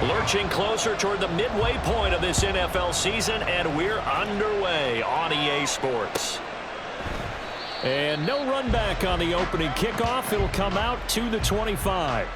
Lurching closer toward the midway point of this NFL season, and we're underway on EA Sports. And no run back on the opening kickoff. It'll come out to the 25.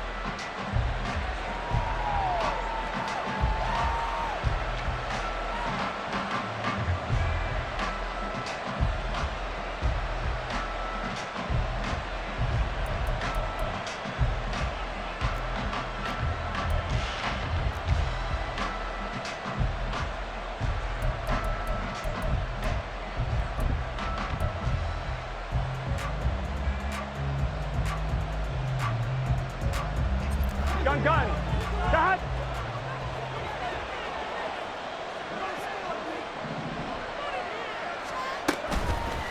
Gun. Cut.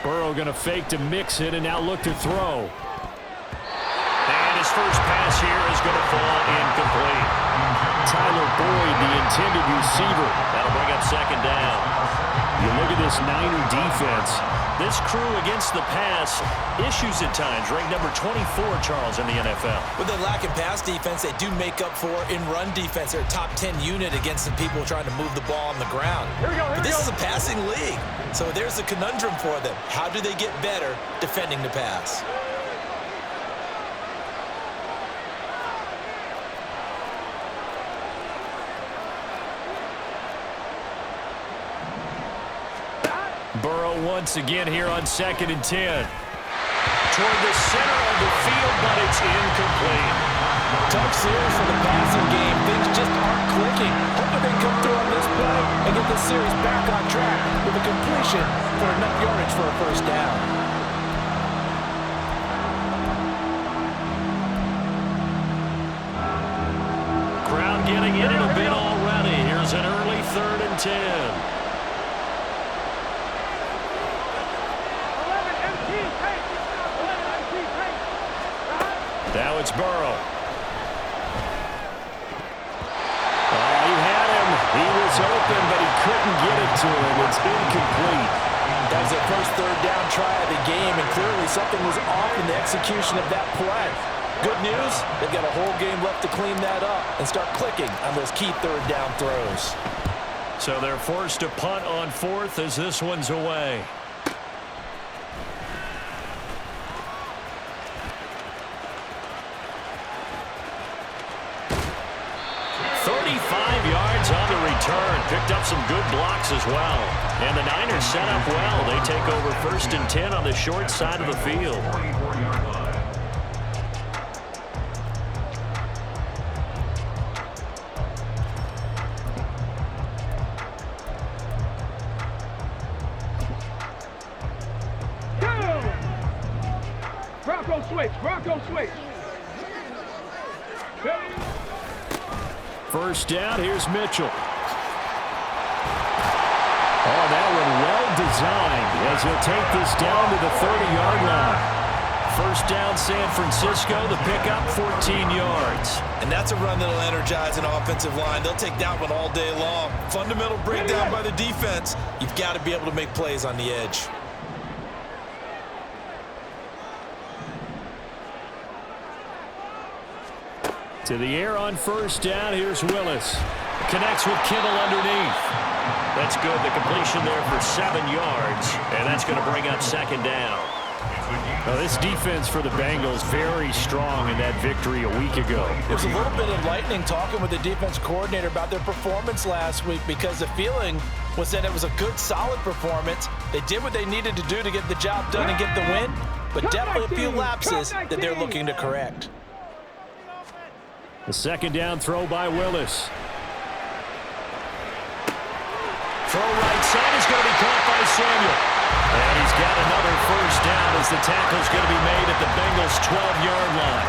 Burrow going to fake to mix it and now look to throw. And his first pass here is going to fall incomplete. Tyler Boyd, the intended receiver. That'll bring up second down. You look at this Niner defense. This crew against the pass, issues at times, ranked number 24, Charles, in the NFL. With their lack of pass defense, they do make up for in run defense. They're a top 10 unit against the people trying to move the ball on the ground. But this is a passing league, so there's a conundrum for them. How do they get better defending the pass? Burrow once again here on 2nd and 10. Toward the center of the field, but it's incomplete. Tough series for the passing game. Things just aren't clicking. Hoping they come through on this play and get this series back on track with a completion for enough yardage for a first down. Crowd getting in it a bit already. Here's an early 3rd and 10. Now it's Burrow. Oh, he had him. He was open, but he couldn't get it to him. It's incomplete. That was their first 3rd down try of the game, and clearly something was off in the execution of that play. Good news, they've got a whole game left to clean that up and start clicking on those key 3rd down throws. So they're forced to punt on 4th as this one's away. 35 yards on the return. Picked up some good blocks as well. And the Niners set up well. They take over 1st and 10 on the short side of the field. Bronco switch. First down, here's Mitchell. Oh, that one well designed as he'll take this down to the 30-yard line. First down, San Francisco, the pickup, 14 yards. And that's a run that'll energize an offensive line. They'll take that one all day long. Fundamental breakdown by the defense. You've got to be able to make plays on the edge. To the air on first down, here's Willis. Connects with Kittle underneath. That's good, the completion there for 7 yards, and that's going to bring up second down. Now, this defense for the Bengals very strong in that victory a week ago. There was a little bit of lightning talking with the defense coordinator about their performance last week because the feeling was that it was a good, solid performance. They did what they needed to do to get the job done and get the win, but definitely a few lapses that they're looking to correct. The second down throw by Willis. Throw right side is going to be caught by Samuel. And he's got another first down as the tackle's going to be made at the Bengals' 12-yard line.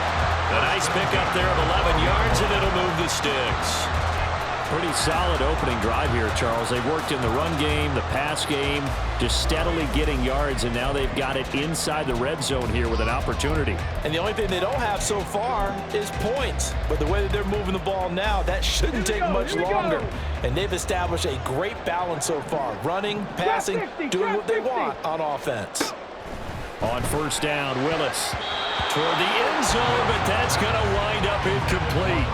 A nice pickup there of 11 yards, and it'll move the sticks. Pretty solid opening drive here, Charles. They've worked in the run game, the pass game, just steadily getting yards, and now they've got it inside the red zone here with an opportunity. And the only thing they don't have so far is points. But the way that they're moving the ball now, that shouldn't take much longer. And they've established a great balance so far. Running, passing, doing what they want on offense. On first down, Willis toward the end zone, but that's going to wind up incomplete.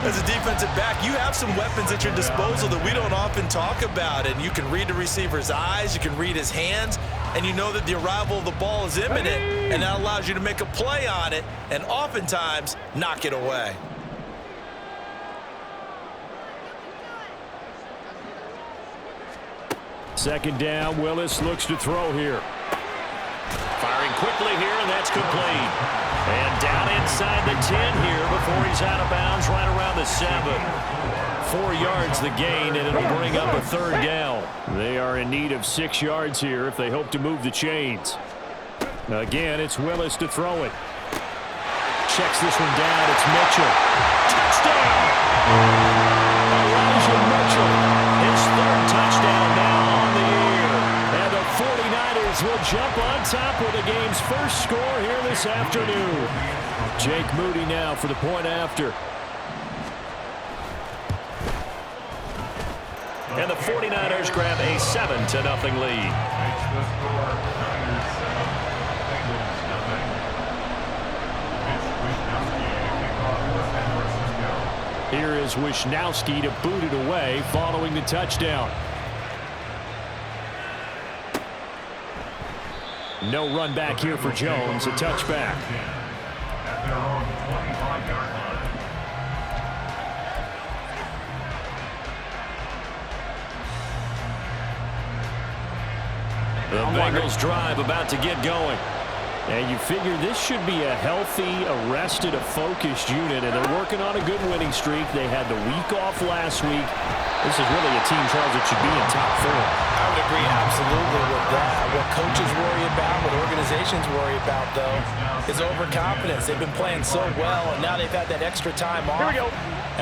As a defensive back, you have some weapons at your disposal that we don't often talk about, and you can read the receiver's eyes, you can read his hands, and you know that the arrival of the ball is imminent, and that allows you to make a play on it and oftentimes knock it away. Second down, Willis looks to throw here. Firing quickly here, and that's complete. And down inside the 10 here before he's out of bounds, right around the 7. 4 yards the gain, and it'll bring up a third down. They are in need of 6 yards here if they hope to move the chains. Again, it's Willis to throw it. Checks this one down. It's Mitchell. Touchdown! Elijah Mitchell. His third touchdown now on the year. And the 49ers will jump on top with the game's first score here this afternoon. Jake Moody now for the point after. And the 49ers grab a 7-0 lead. Here is Wisnowski to boot it away following the touchdown. No run back here for Jones, a touchback. The Bengals drive about to get going. And you figure this should be a healthy, arrested, a focused unit, and they're working on a good winning streak. They had the week off last week. This is really a team, Charles, that should be in top 4. I would agree absolutely with that. What coaches worry about, what organizations worry about, though, is overconfidence. They've been playing so well, and now they've had that extra time off. Here we go.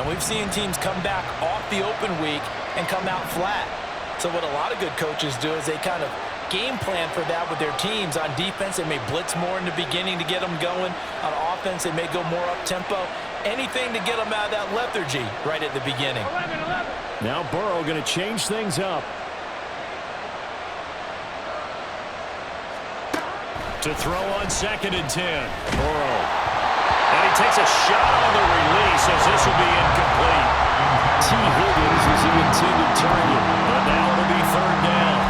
And we've seen teams come back off the open week and come out flat. So what a lot of good coaches do is they kind of game plan for that with their teams. On defense, they may blitz more in the beginning to get them going. On offense, they may go more up-tempo. Anything to get them out of that lethargy right at the beginning. 11. Now Burrow going to change things up. To throw on 2nd and 10. Burrow. And he takes a shot on the release as this will be incomplete. T. Higgins is the intended target. But now it'll be 3rd down.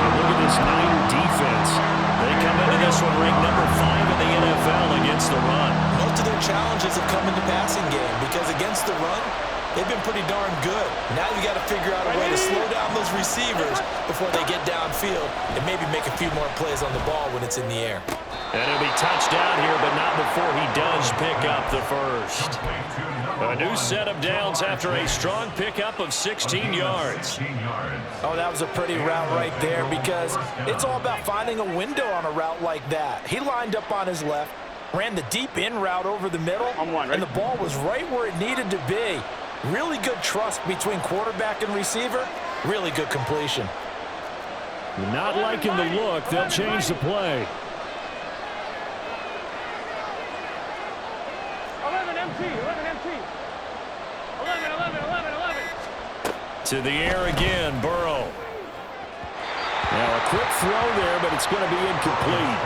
Look at this Niner defense. They come into this one ranked number 5 in the NFL against the run. Most of their challenges have come in the passing game because against the run, they've been pretty darn good. Now you got to figure out a way to slow down those receivers before they get downfield and maybe make a few more plays on the ball when it's in the air. And it'll be touchdown here, but not before he does pick up the first. A new set of downs after a strong pickup of 16 yards. Oh, that was a pretty route right there because it's all about finding a window on a route like that. He lined up on his left, ran the deep in route over the middle, and the ball was right where it needed to be. Really good trust between quarterback and receiver. Really good completion. Not liking the look. They'll change the play. 11 empty. 11 empty. 11. To the air again, Burrow. Now a quick throw there, but it's going to be incomplete.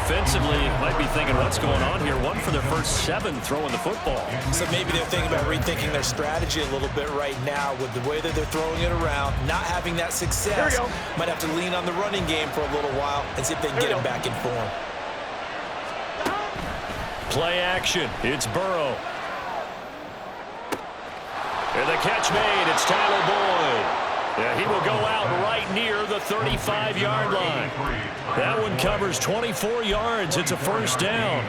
Offensively, might be thinking, what's going on here? 1 for their first 7 throwing the football. So maybe they're thinking about rethinking their strategy a little bit right now with the way that they're throwing it around, not having that success. Might have to lean on the running game for a little while and see if they can get him back in form. Play action. It's Burrow. And the catch made. It's Tyler Boyd. Yeah, he will go out right near the 35-yard line. That one covers 24 yards. It's a first down.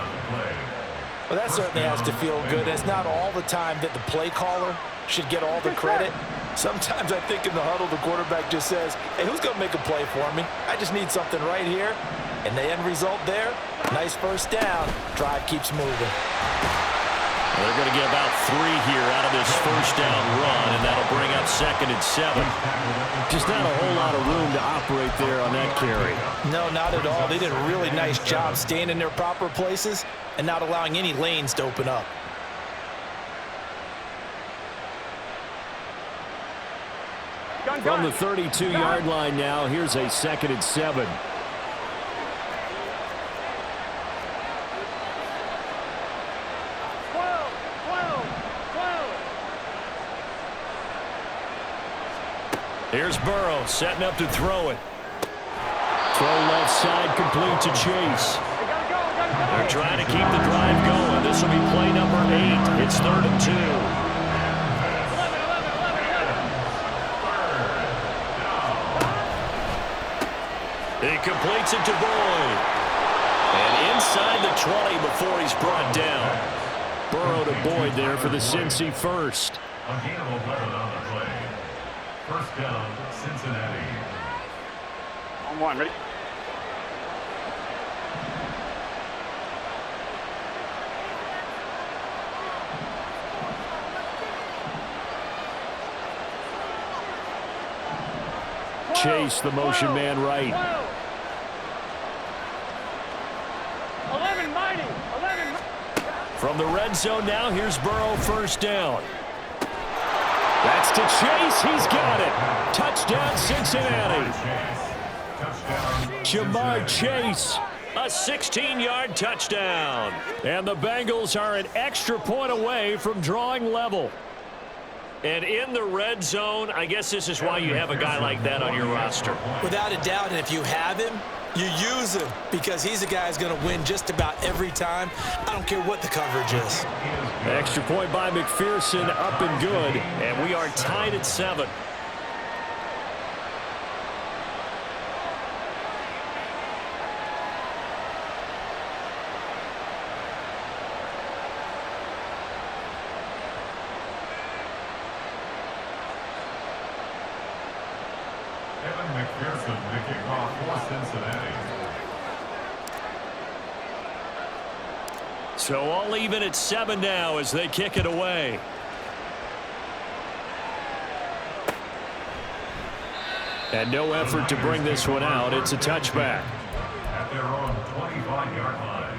Well, that certainly has to feel good. It's not all the time that the play caller should get all the credit. Sometimes I think in the huddle, the quarterback just says, hey, who's going to make a play for me? I just need something right here. And the end result there, nice first down. Drive keeps moving. They're going to get about 3 here out of this first down run, and that'll bring up 2nd and 7. Just not a whole lot of room to operate there on that carry. No, not at all. They did a really nice job staying in their proper places and not allowing any lanes to open up. From the 32-yard line now, here's a 2nd and 7. Here's Burrow setting up to throw it. Throw left side complete to Chase. They're trying to keep the drive going. This will be play number 8. It's 3rd and 2. He completes it to Boyd. And inside the 20 before he's brought down. Burrow to Boyd there for the Cincy first. A gainable weapon on the play. First down, Cincinnati. On one, ready? Chase, the motion man right. 11 mighty. 11. From the red zone now, here's Burrow first down. That's to Chase. He's got it. Touchdown, Cincinnati. Jamar Chase, a 16-yard touchdown. And the Bengals are an extra point away from drawing level. And in the red zone, I guess this is why you have a guy like that on your roster. Without a doubt, and if you have him, you use him because he's a guy who's going to win just about every time. I don't care what the coverage is. Extra point by McPherson, up and good. And we are tied at 7. Evan McPherson, the kickoff for Cincinnati. So all even at 7 now as they kick it away. And no effort to bring this one out. It's a touchback. At their own 25-yard line.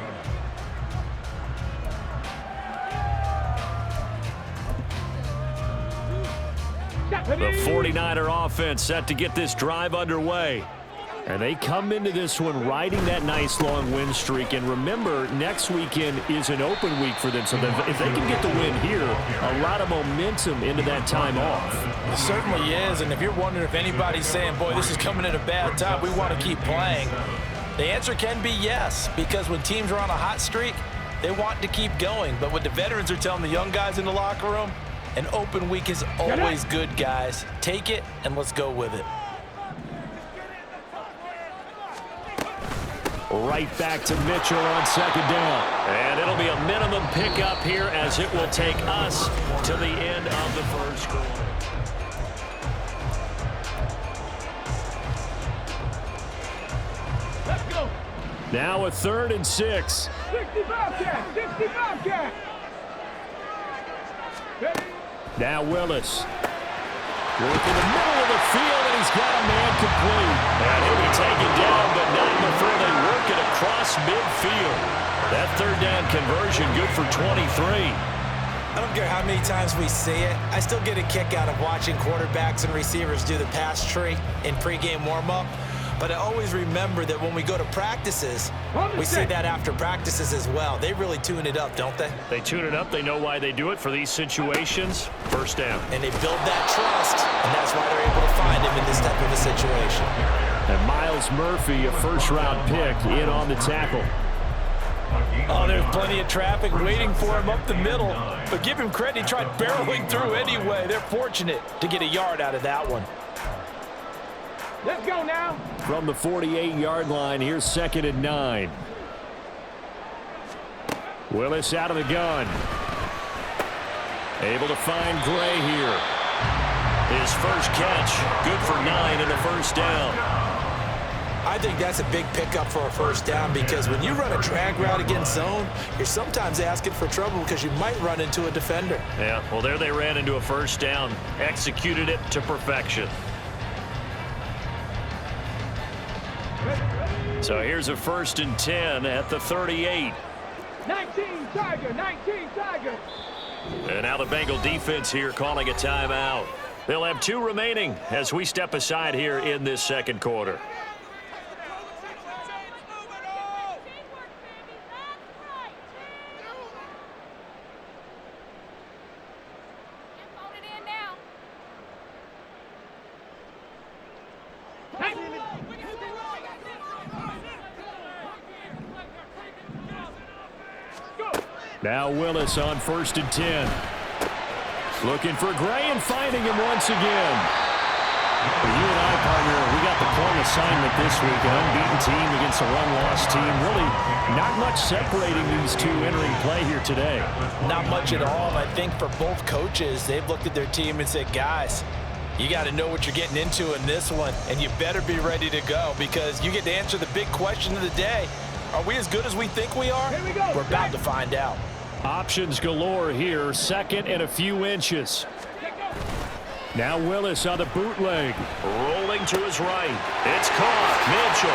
The 49er offense set to get this drive underway. And they come into this one riding that nice long win streak. And remember, next weekend is an open week for them. So if they can get the win here, a lot of momentum into that time off. It certainly is. And if you're wondering if anybody's saying, boy, this is coming at a bad time, we want to keep playing, the answer can be yes. Because when teams are on a hot streak, they want to keep going. But what the veterans are telling the young guys in the locker room, an open week is always good, guys. Take it, and let's go with it. Right back to Mitchell on second down. And it'll be a minimum pickup here as it will take us to the end of the first quarter. Let's go. Now a 3rd and 6. 65 cat. 65 cat. Ready? Now Willis. Working the middle of the field, and he's got a man complete. And he'll be taken down, but not before they work it across midfield. That 3rd down conversion good for 23. I don't care how many times we see it. I still get a kick out of watching quarterbacks and receivers do the pass tree in pregame warm-up. But I always remember that when we go to practices, we see that after practices as well. They really tune it up, don't they? They tune it up. They know why they do it for these situations. First down. And they build that trust, and that's why they're able to find him in this type of a situation. And Myles Murphy, a first-round pick, in on the tackle. Oh, there's plenty of traffic waiting for him up the middle. But give him credit, he tried barreling through anyway. They're fortunate to get a yard out of that one. Let's go now. From the 48-yard line, here's 2nd and 9. Willis out of the gun. Able to find Gray here. His first catch, good for 9 and a first down. I think that's a big pickup for a first down because when you run a drag route against zone, you're sometimes asking for trouble because you might run into a defender. Yeah, well, there they ran into a first down. Executed it to perfection. So here's a 1st and 10 at the 38. 19 Tiger, 19 Tiger. And now the Bengal defense here calling a timeout. They'll have 2 remaining as we step aside here in this second quarter. Now Willis on 1st and 10. Looking for Gray and finding him once again. For you and I, partner, we got the point assignment this week. An unbeaten team against a run-loss team. Really not much separating these two entering play here today. Not much at all. I think for both coaches, they've looked at their team and said, guys, you got to know what you're getting into in this one, and you better be ready to go because you get to answer the big question of the day. Are we as good as we think we are? Here we go. We're about to find out. Options galore here. 2nd and a few inches. Now Willis on the bootleg. Rolling to his right. It's caught. Mitchell.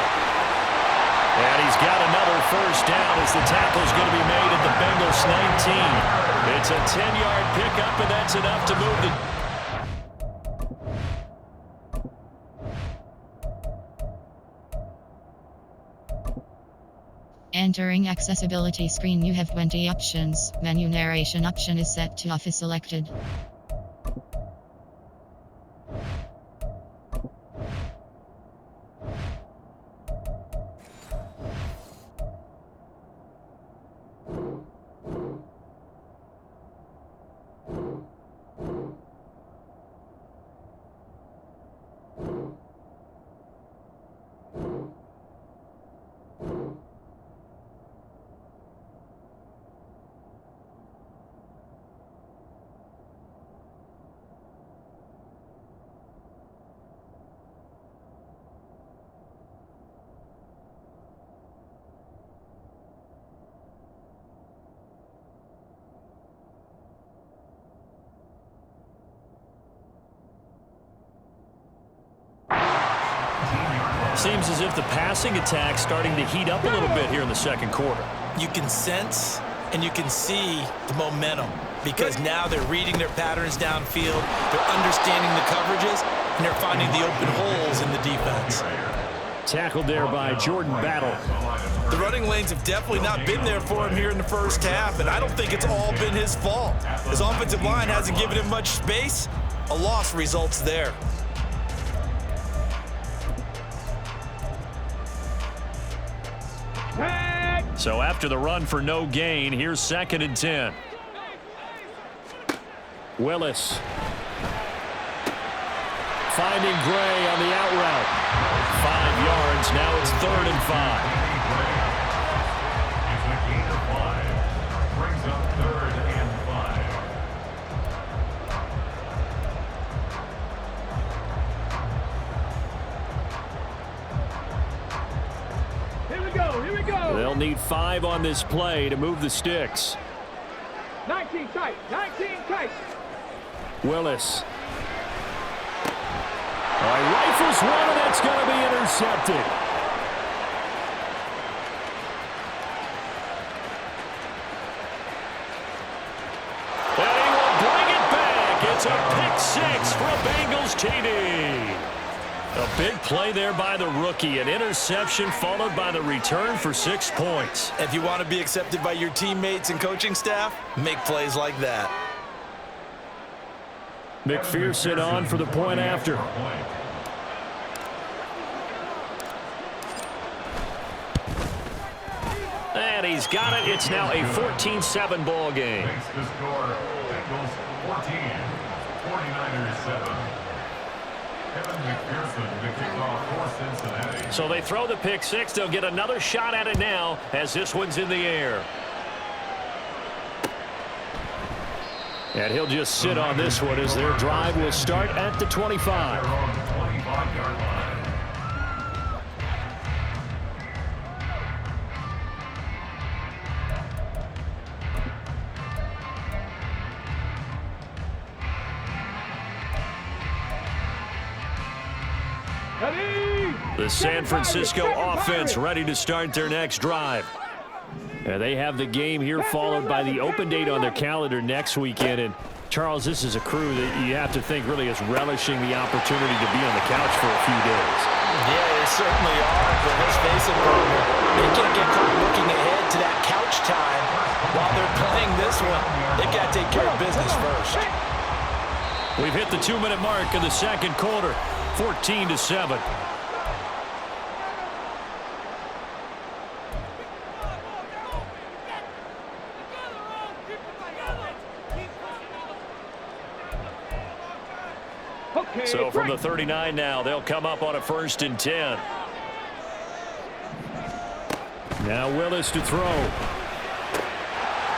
And he's got another first down as the tackle's going to be made at the Bengals 19. It's a 10-yard pickup, and that's enough to move the... Entering accessibility screen, you have 20 options. Menu narration option is set to off is selected. Seems as if the passing attack's starting to heat up a little bit here in the second quarter. You can sense and you can see the momentum because now they're reading their patterns downfield, they're understanding the coverages, and they're finding the open holes in the defense. Tackled there by Jordan Battle. The running lanes have definitely not been there for him here in the first half, and I don't think it's all been his fault. His offensive line hasn't given him much space. A loss results there. So after the run for no gain, here's 2nd and 10. Willis. Finding Gray on the out route. 5 yards. Now it's 3rd and 5. It's a gain of 5. Brings up 3rd and 5. Here we go. Here we go. They'll need 5 on this play to move the sticks. 19 tight. 19 tight. Willis. All right, rifles one, and that's going to be intercepted. And he will bring it back. It's a pick 6 for a Bengals TD. A big play there by the rookie. An interception followed by the return for 6 points. If you want to be accepted by your teammates and coaching staff, make plays like that. McPherson on for the point after. And he's got it. It's now a 14-7 ball game. Makes the score Bengals 14, 49ers 7. Kevin McPherson, the kickoff for Cincinnati. So they throw the pick 6. They'll get another shot at it now as this one's in the air. And he'll just sit on this one as their drive will start at the 25. They're on the 25-yard line. The San Francisco offense ready to start their next drive. And they have the game here followed by the open date on their calendar next weekend. And Charles, this is a crew that you have to think really is relishing the opportunity to be on the couch for a few days. Yeah, they certainly are, but let's face it, they can't get caught looking ahead to that couch time while they're playing this one. They've got to take care of business first. We've hit the 2-minute mark in the second quarter, 14-7. So from the 39 now, they'll come up on a 1st and 10. Now Willis to throw.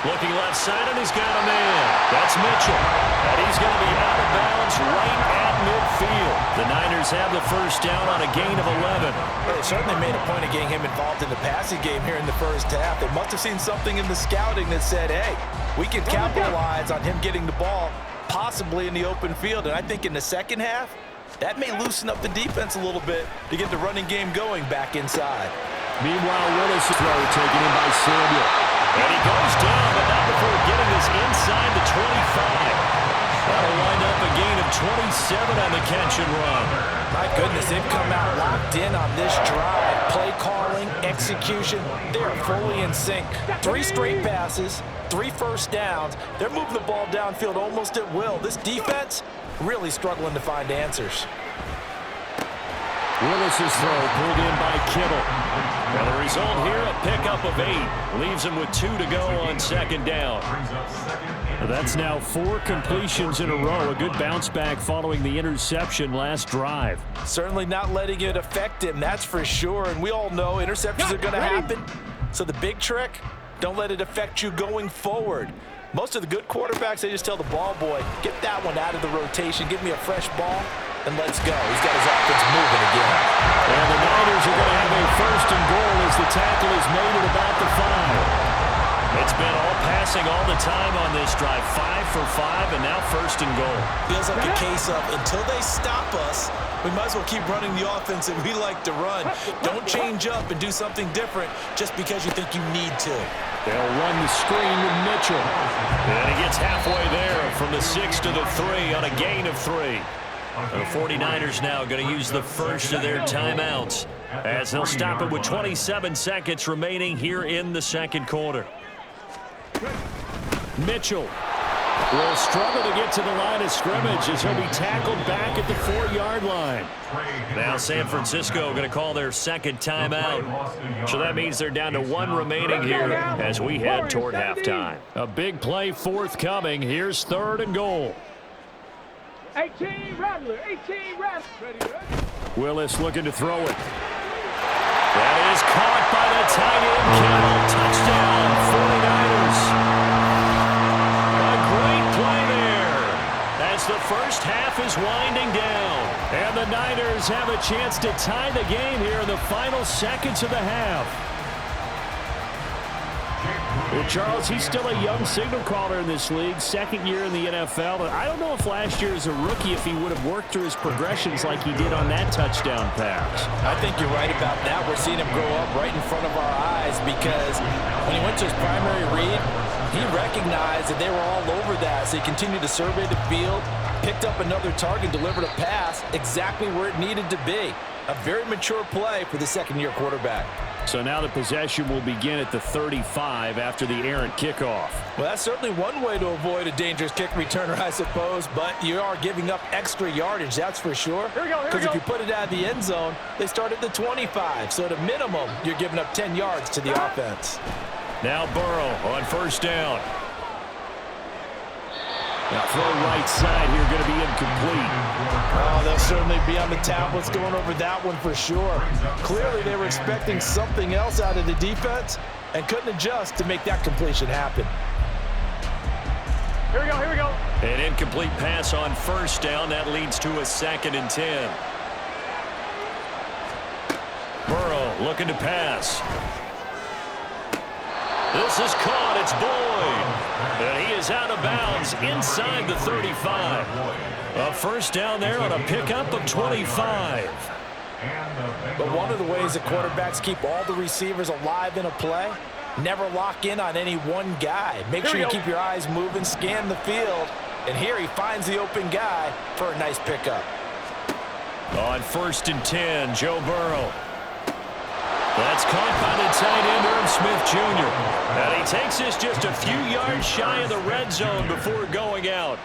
Looking left side, and he's got a man. That's Mitchell. And he's going to be out of bounds right at midfield. The Niners have the 1st down on a gain of 11. Well, they certainly made a point of getting him involved in the passing game here in the 1st half. They must have seen something in the scouting that said, hey, we can capitalize on him getting the ball possibly in the open field. And I think in the 2nd half, that may loosen up the defense a little bit to get the running game going back inside. Meanwhile, Willis throw taken in by Samuel. And he goes down, but not before getting this inside the 25. That'll wind up a gain of 27 on the catch and run. My goodness, they've come out locked in on this drive. Play calling, execution, they're fully in sync. 3 straight passes, 3 first downs. They're moving the ball downfield almost at will. This defense really struggling to find answers. Willis's throw pulled in by Kittle. And the result here, a pickup of 8. Leaves him with 2 to go on 2nd down. That's now 4 completions in a row. A good bounce back following the interception last drive. Certainly not letting it affect him, that's for sure. And we all know interceptions are going to happen. So the big trick, don't let it affect you going forward. Most of the good quarterbacks, they just tell the ball boy, get that one out of the rotation, give me a fresh ball, and let's go. He's got his offense moving again. And the Niners are going to have a 1st and goal as the tackle is made at about the 5. It's been all passing all the time on this drive. 5 for 5, and now 1st and goal. Feels like a case of until they stop us, we might as well keep running the offense that we like to run. Don't change up and do something different just because you think you need to. They'll run the screen with Mitchell. And he gets halfway there from the 6 to the 3 on a gain of 3. The 49ers now going to use the first of their timeouts as they'll stop it with 27 seconds remaining here in the 2nd quarter. Mitchell will struggle to get to the line of scrimmage as he'll be tackled back at the 4-yard line. Now San Francisco going to call their 2nd timeout. So that means they're down to 1 remaining here as we head toward halftime. A big play forthcoming. Here's 3rd and goal. 18 Rattler, 18 Rattler. Willis looking to throw it. That is caught by the tight end, Kittle. Touchdown, 49ers. A great play there as the 1st half is winding down. And the Niners have a chance to tie the game here in the final seconds of the half. Well, Charles, he's still a young signal caller in this league, 2nd year in the NFL. But I don't know if last year as a rookie, if he would have worked through his progressions like he did on that touchdown pass. I think you're right about that. We're seeing him grow up right in front of our eyes because when he went to his primary read, he recognized that they were all over that. So he continued to survey the field, picked up another target, delivered a pass exactly where it needed to be. A very mature play for the 2nd-year quarterback. So now the possession will begin at the 35 after the errant kickoff. Well, that's certainly one way to avoid a dangerous kick returner, I suppose, but you are giving up extra yardage, that's for sure. Because if you put it out of the end zone, they start at the 25. So at a minimum, you're giving up 10 yards to the offense. Now Burrow on 1st down. Now throw right side here, going to be incomplete. Oh, they'll certainly be on the tablets going over that one for sure. Clearly they were expecting something else out of the defense and couldn't adjust to make that completion happen. Here we go, here we go. An incomplete pass on 1st down. That leads to a 2nd and 10. Burrow looking to pass. This is caught. It's Boyd. And he is out of bounds inside the 35. A 1st down there on a pickup of 25. But one of the ways that quarterbacks keep all the receivers alive in a play, never lock in on any one guy. Make sure you keep your eyes moving, scan the field. And here he finds the open guy for a nice pickup. On 1st and 10, Joe Burrow. That's caught by the tight end, Irv Smith Jr. And he takes this just a few yards shy of the red zone before going out.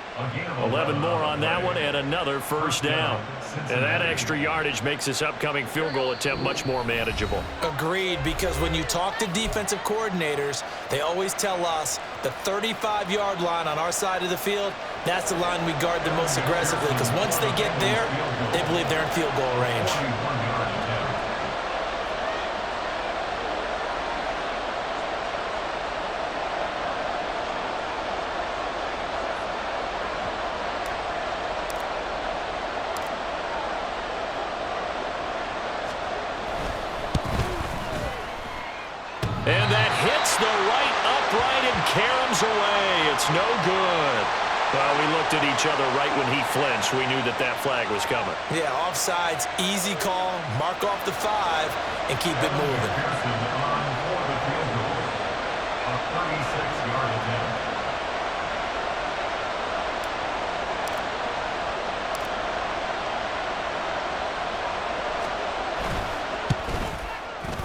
11 more on that one and another 1st down. And that extra yardage makes this upcoming field goal attempt much more manageable. Agreed, because when you talk to defensive coordinators, they always tell us the 35-yard line on our side of the field, that's the line we guard the most aggressively, because once they get there, they believe they're in field goal range. And that hits the right upright and caroms away. It's no good. Well, we looked at each other right when he flinched. We knew that that flag was coming. Yeah, offsides, easy call, mark off the 5, and keep it moving. Pearson on for the field goal. A 36-yard attempt.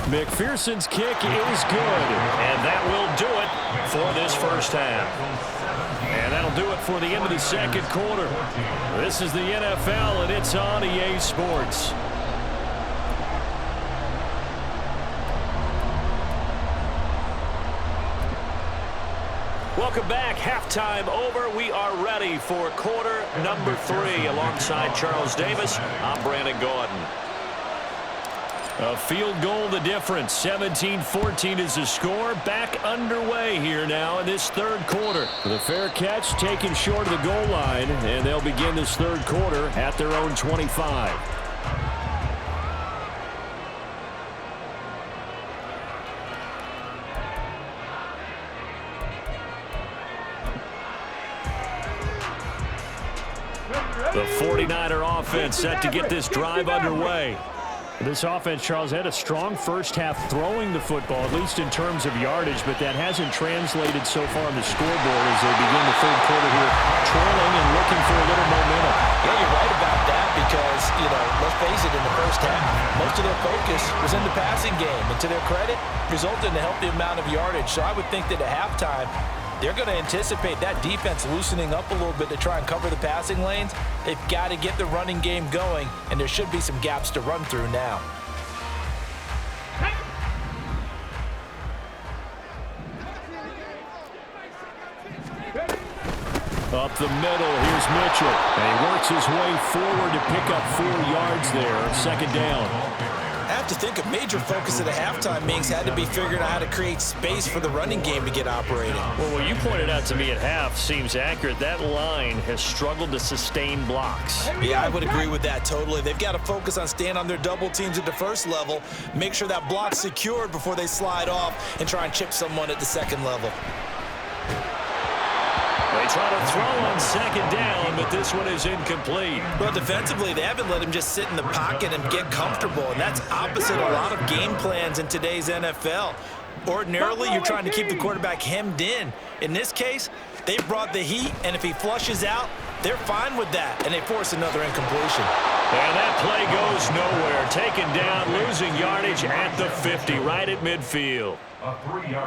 McPherson's kick is good, and that will do it for this first half. And that'll do it for the end of the second quarter. This is the NFL, and it's on EA Sports. Welcome back. Halftime over. We are ready for quarter number 3. Alongside Charles Davis, I'm Brandon Gordon. A field goal the difference. 17-14 is the score. Back underway here now in this third quarter. The fair catch taken short of the goal line, and they'll begin this third quarter at their own 25. The 49er offense set to get this drive underway. This offense, Charles, had a strong first half throwing the football, at least in terms of yardage, but that hasn't translated so far on the scoreboard as they begin the third quarter here, trailing and looking for a little momentum. Yeah, you're right about that because, let's face it, in the first half, most of their focus was in the passing game. And to their credit, resulted in a healthy amount of yardage. So I would think that at halftime, they're going to anticipate that defense loosening up a little bit to try and cover the passing lanes. They've got to get the running game going, and there should be some gaps to run through now. Up the middle, here's Mitchell. And he works his way forward to pick up 4 yards there. Second down. I have to think a major focus of the halftime meetings had to be figuring out how to create space for the running game to get operating. Well, what you pointed out to me at half seems accurate. That line has struggled to sustain blocks. Yeah, I would agree with that totally. They've got to focus on staying on their double teams at the first level, make sure that block's secured before they slide off and try and chip someone at the second level. They try to throw on second down, but this one is incomplete. Well, defensively, they haven't let him just sit in the pocket and get comfortable, and that's opposite a lot of game plans in today's NFL. Ordinarily, you're trying to keep the quarterback hemmed in. In this case, they brought the heat, and if he flushes out, they're fine with that, and they force another incompletion. And that play goes nowhere. Taken down, losing yardage at the 50, right at midfield.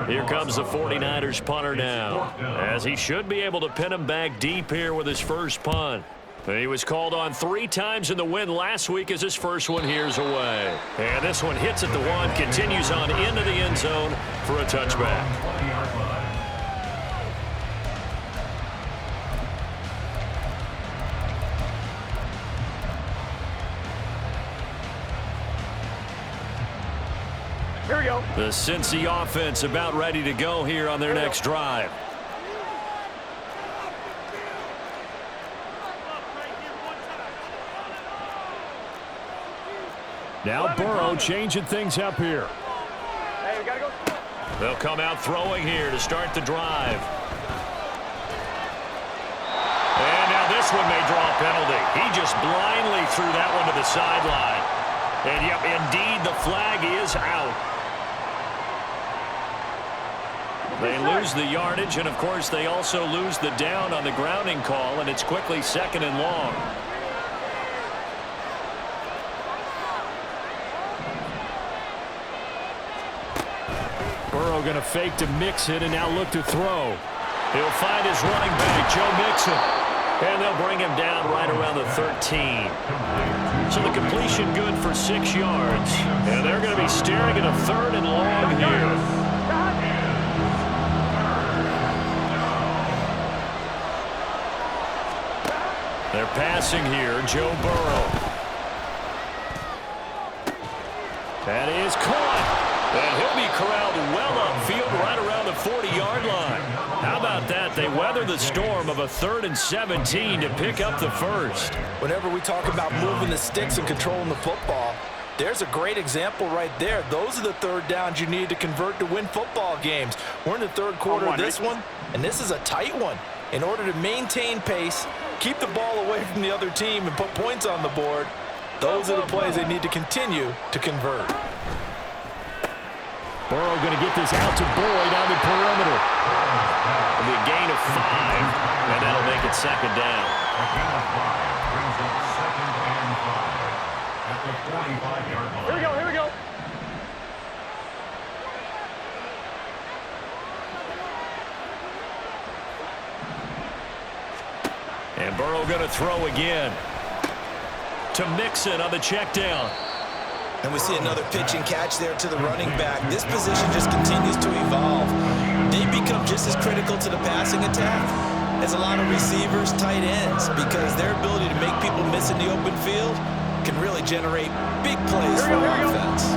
Here comes the 49ers punter now, as he should be able to pin him back deep here with his first punt. He was called on 3 times in the win last week as his first one here's away. And this one hits at the 1, continues on into the end zone for a touchback. Here we go. The Cincy offense about ready to go here on their next drive. Now Burrow changing things up here. Hey, we gotta go. They'll come out throwing here to start the drive. And now this one may draw a penalty. He just blindly threw that one to the sideline. And yep, indeed, the flag is out. They lose the yardage, and of course they also lose the down on the grounding call, and it's quickly second and long. Burrow going to fake to Mixon and now look to throw. He'll find his running back, Joe Mixon. And they'll bring him down right around the 13. So the completion good for 6 yards. And they're going to be staring at a 3rd and long here. They're passing here. Joe Burrow. That is caught. And he'll be corralled well upfield right around the 40-yard line. How about that? They weather the storm of a 3rd and 17 to pick up the first. Whenever we talk about moving the sticks and controlling the football, there's a great example right there. Those are the 3rd downs you need to convert to win football games. We're in the 3rd quarter of this one, and this is a tight one. In order to maintain pace, keep the ball away from the other team, and put points on the board, those are the plays they need to continue to convert. Burrow going to get this out to Boyd on the perimeter. It'll be a gain of 5, and that'll make it 2nd down. A gain of 5 brings up 2nd and 5 at the 45-yard line. Here we go, here we go. And Burrow going to throw again. To Mixon on the check down. And we see another pitch and catch there to the running back. This position just continues to evolve. They become just as critical to the passing attack as a lot of receivers, tight ends, because their ability to make people miss in the open field can really generate big plays for our offense.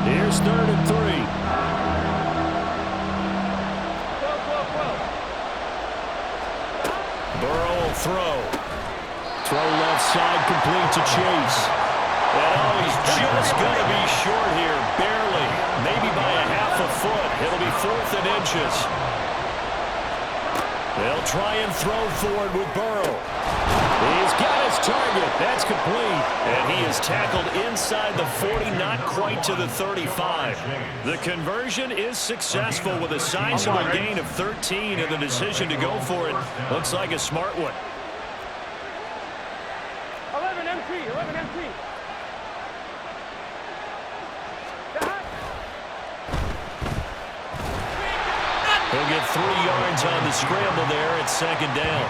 Here's 3rd and 3. Burrow will throw. Throw left side, complete to Chase. And he's just going to be short here, barely, maybe by a half a foot. It'll be 4th and inches. They'll try and throw forward with Burrow. He's got his target. That's complete. And he is tackled inside the 40, not quite to the 35. The conversion is successful with a sizable gain of 13, and the decision to go for it looks like a smart one. 11 MT, 11 MT. He'll get 3 yards on the scramble there at 2nd down.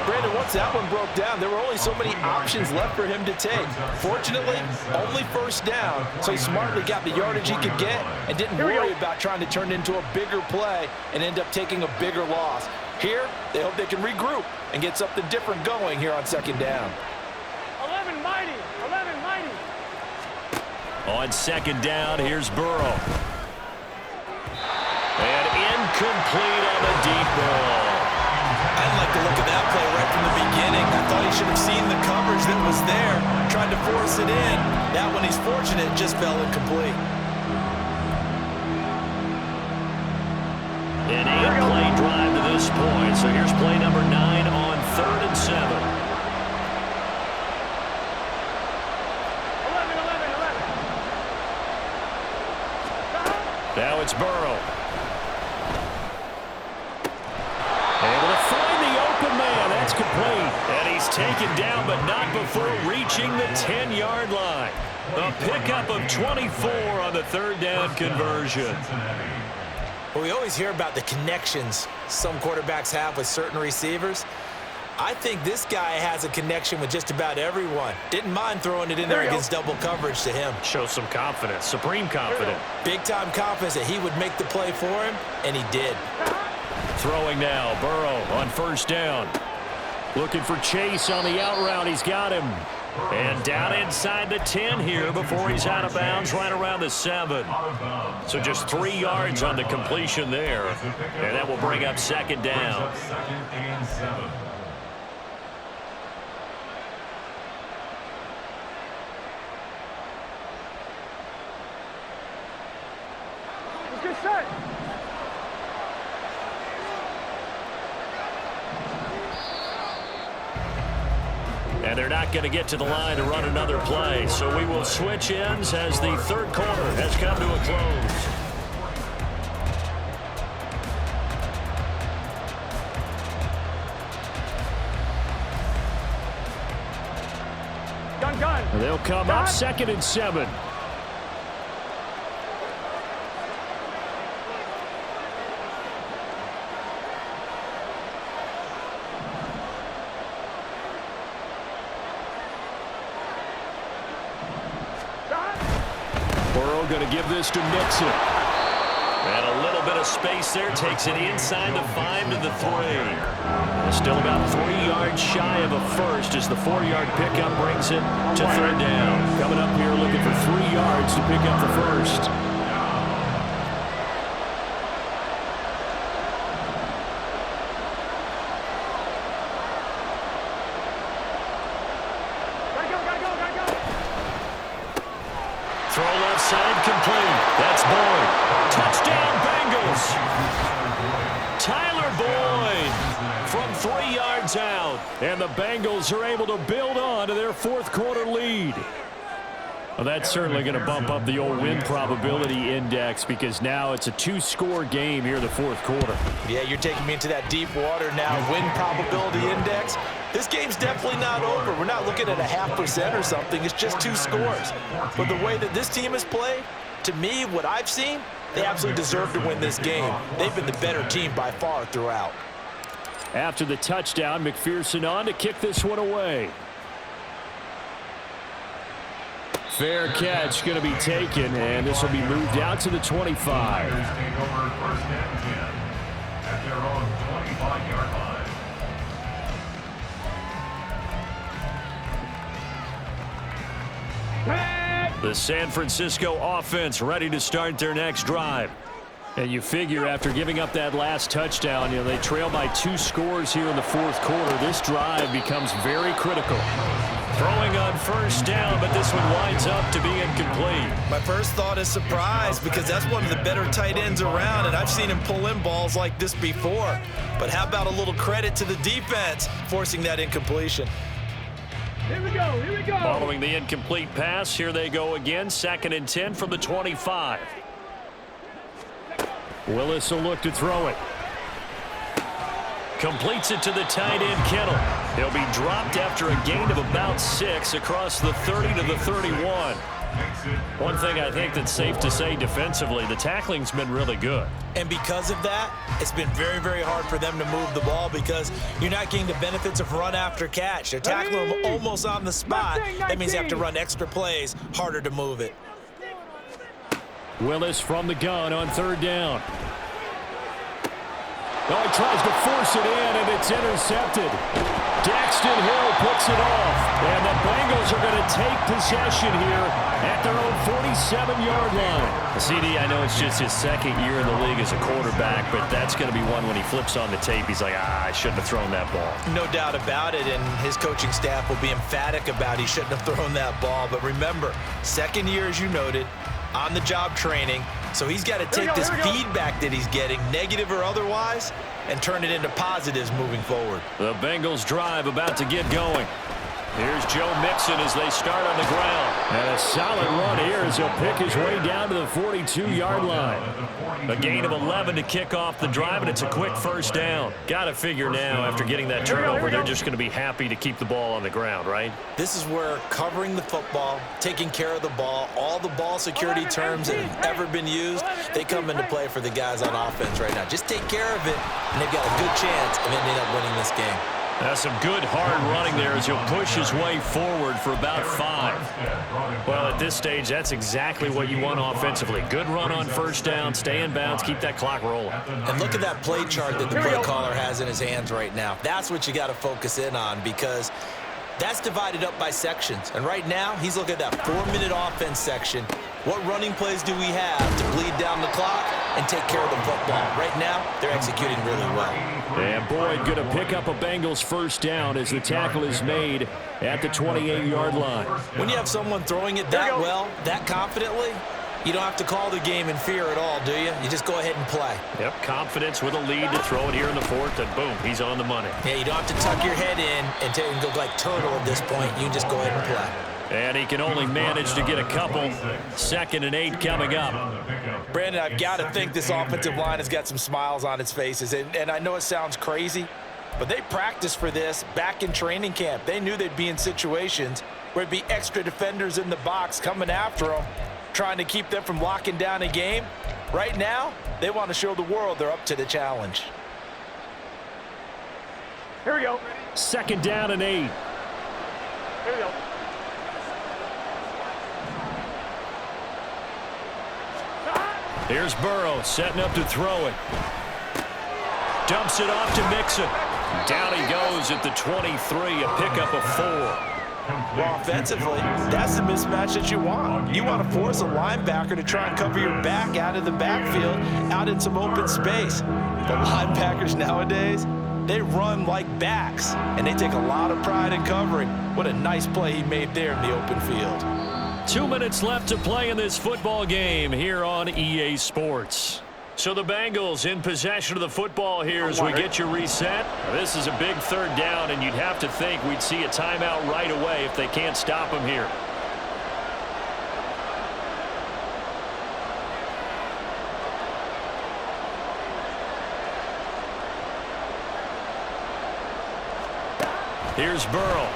Brandon, once that one broke down, there were only so many options left for him to take. Fortunately, only 1st down, so he smartly got the yardage he could get and didn't worry about trying to turn it into a bigger play and end up taking a bigger loss. Here, they hope they can regroup and get something different going here on 2nd down. 11 mighty, 11 mighty. On 2nd down, here's Burrow. And incomplete on the deep ball. I didn't like the look of that play right from the beginning. I thought he should have seen the coverage that was there, tried to force it in. That one, he's fortunate, just fell incomplete. An 8-play drive to this point. So here's play number 9 on 3rd and 7. 11. Now it's Burrow. Able to find the open man. That's complete. And he's taken down, but not before reaching the 10-yard line. A pickup of 24 on the 3rd down conversion. Well, we always hear about the connections some quarterbacks have with certain receivers. I think this guy has a connection with just about everyone. Didn't mind throwing it in there against double coverage to him. Shows some confidence, supreme confidence. Big-time confidence that he would make the play for him, and he did. Throwing now, Burrow on 1st down. Looking for Chase on the out route. He's got him. And down inside the 10 here before he's out of bounds, right around the 7. So just 3 yards on the completion there. And that will bring up 2nd down. 2nd and 7. Good set. And they're not going to get to the line to run another play. So we will switch ends as the 3rd quarter has come to a close. Gun. They'll come up 2nd and 7. Burrow going to give this to Mixon. And a little bit of space there. Takes it inside the 5 to the 3. Still about 3 yards shy of a first as the 4-yard pickup brings it to third down. Coming up here looking for 3 yards to pick up the first. Throw left side complete. That's Boyd. Touchdown Bengals. Tyler Boyd from 3 yards out. And the Bengals are able to build on to their fourth quarter lead. Well, that's certainly going to bump up the old win probability index because now it's a 2-score game here in the fourth quarter. Yeah, you're taking me into that deep water now. Win probability index. This game's definitely not over. We're not looking at a 0.5% or something. It's just 2 scores. But the way that this team has played, to me, what I've seen, they absolutely deserve to win this game. They've been the better team by far throughout. After the touchdown, McPherson on to kick this one away. Fair catch going to be taken, and this will be moved out to the 25. Take over first and 10 at their own 25-yard line. The San Francisco offense ready to start their next drive. And you figure after giving up that last touchdown, they trail by 2 scores here in the fourth quarter. This drive becomes very critical. Throwing on first down, but this one winds up to be incomplete. My first thought is surprise because that's one of the better tight ends around, and I've seen him pull in balls like this before. But how about a little credit to the defense forcing that incompletion? Here we go, here we go. Following the incomplete pass, here they go again. 2nd and 10 from the 25. Willis will look to throw it. Completes it to the tight end, Kittle. He'll be dropped after a gain of about 6 across the 30 to the 31. One thing I think that's safe to say defensively, the tackling's been really good. And because of that, it's been very, very hard for them to move the ball because you're not getting the benefits of run after catch. They're tackling them almost on the spot. That means you have to run extra plays, harder to move it. Willis from the gun on 3rd down. Oh, he tries to force it in, and it's intercepted. Daxton Hill puts it off, and the Bengals are going to take possession here at their own 47-yard line. CD, I know it's just his 2nd year in the league as a quarterback, but that's going to be one when he flips on the tape. He's like, I shouldn't have thrown that ball. No doubt about it, and his coaching staff will be emphatic about he shouldn't have thrown that ball. But remember, 2nd year, as you noted, on-the-job training, so he's got to take this feedback that he's getting, negative or otherwise, and turn it into positives moving forward. The Bengals drive about to get going. Here's Joe Mixon as they start on the ground. And a solid run here as he'll pick his way down to the 42-yard line. A gain of 11 to kick off the drive, and it's a quick first down. Got to figure now, after getting that turnover, they're just going to be happy to keep the ball on the ground, right? This is where covering the football, taking care of the ball, all the ball security terms that have ever been used, they come into play for the guys on offense right now. Just take care of it, and they've got a good chance of ending up winning this game. That's some good hard running there as he'll push his way forward for about 5. Well, at this stage, that's exactly what you want offensively. Good run on first down, stay in bounds, keep that clock rolling. And look at that play chart that the play caller has in his hands right now. That's what you got to focus in on because that's divided up by sections. And right now, he's looking at that 4-minute offense section. What running plays do we have to bleed down the clock and take care of the football? Right now, they're executing really well. And Boyd going to pick up a Bengals first down as the tackle is made at the 28-yard line. When you have someone throwing it that well, that confidently, you don't have to call the game in fear at all, do you? You just go ahead and play. Yep, confidence with a lead to throw it here in the fourth, and boom, he's on the money. Yeah, you don't have to tuck your head in and go like turtle at this point. You can just go ahead and play. And he can only manage to get a couple. 2nd and 8 coming up. Brandon, I've got to think this offensive line has got some smiles on its faces. And I know it sounds crazy, but they practiced for this back in training camp. They knew they'd be in situations where it'd be extra defenders in the box coming after them, trying to keep them from locking down a game. Right now, they want to show the world they're up to the challenge. Here we go. 2nd down and 8. Here we go. Here's Burrow setting up to throw it. Dumps it off to Mixon. Down he goes at the 23, a pickup of 4. Well, offensively, that's the mismatch that you want. You want to force a linebacker to try and cover your back out of the backfield, out in some open space. The linebackers nowadays, they run like backs, and they take a lot of pride in covering. What a nice play he made there in the open field. 2 minutes left to play in this football game here on EA Sports. So the Bengals in possession of the football here as we get you reset. This is a big third down, and you'd have to think we'd see a timeout right away if they can't stop them here. Here's Burrow.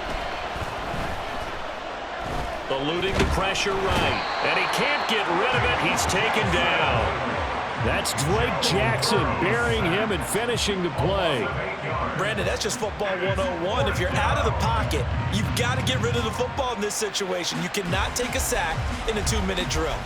Eluding the pressure right. And he can't get rid of it. He's taken down. That's Drake Jackson burying him and finishing the play. Brandon, that's just football 101. If you're out of the pocket, you've got to get rid of the football in this situation. You cannot take a sack in a 2-minute drill.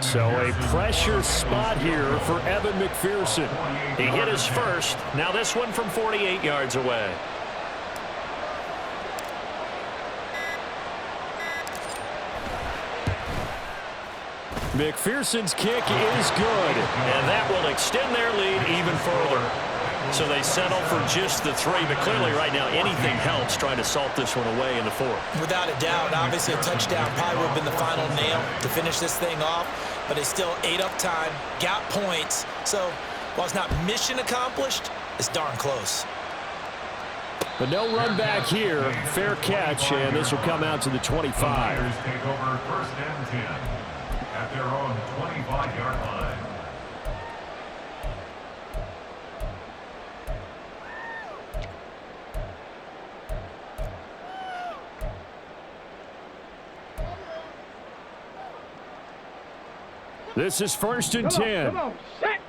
So a pressure spot here for Evan McPherson. He hit his first. Now this one from 48 yards away. McPherson's kick is good, and that will extend their lead even further. So they settle for just the 3, but clearly right now anything helps trying to salt this one away in the 4th. Without a doubt, obviously a touchdown probably would have been the final nail to finish this thing off, but they still ate up time, got points. So while it's not mission accomplished, it's darn close. But no run back here. Fair catch, and this will come out to the 25. Take over 1st and 10 at their own 25-yard line. This is 1st and 10. Come on, set.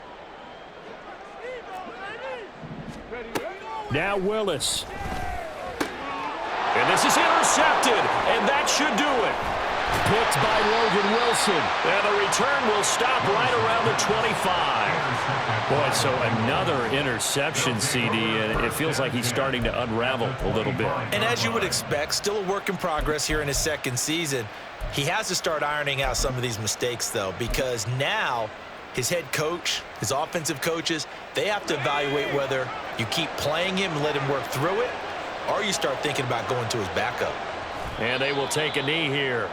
Now Willis. And this is intercepted, and that should do it. Picked by Logan Wilson. And the return will stop right around the 25. Boy, so another interception, CD, and it feels like he's starting to unravel a little bit. And as you would expect, still a work in progress here in his 2nd season. He has to start ironing out some of these mistakes, though, because now his head coach, his offensive coaches, they have to evaluate whether you keep playing him and let him work through it, or you start thinking about going to his backup. And they will take a knee here.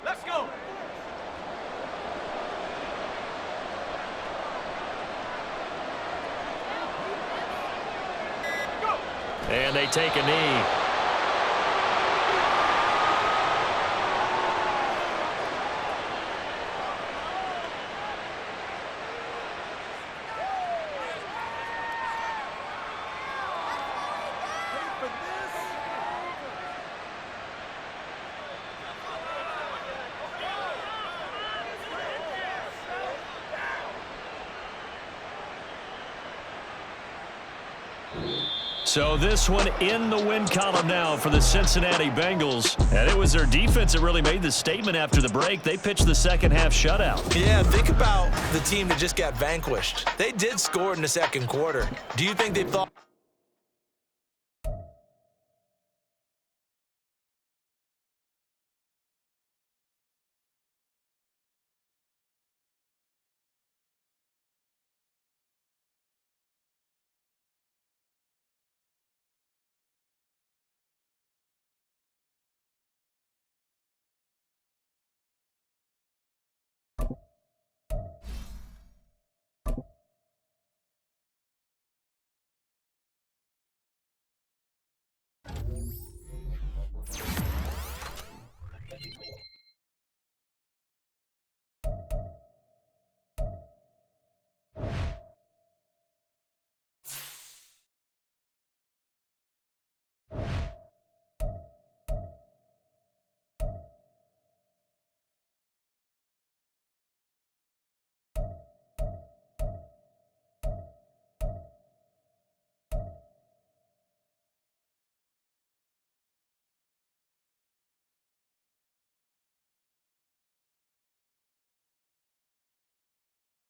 Let's go. And they take a knee. So this one in the win column now for the Cincinnati Bengals. And it was their defense that really made the statement after the break. They pitched the second half shutout. Yeah, think about the team that just got vanquished. They did score in the 2nd quarter. Do you think they thought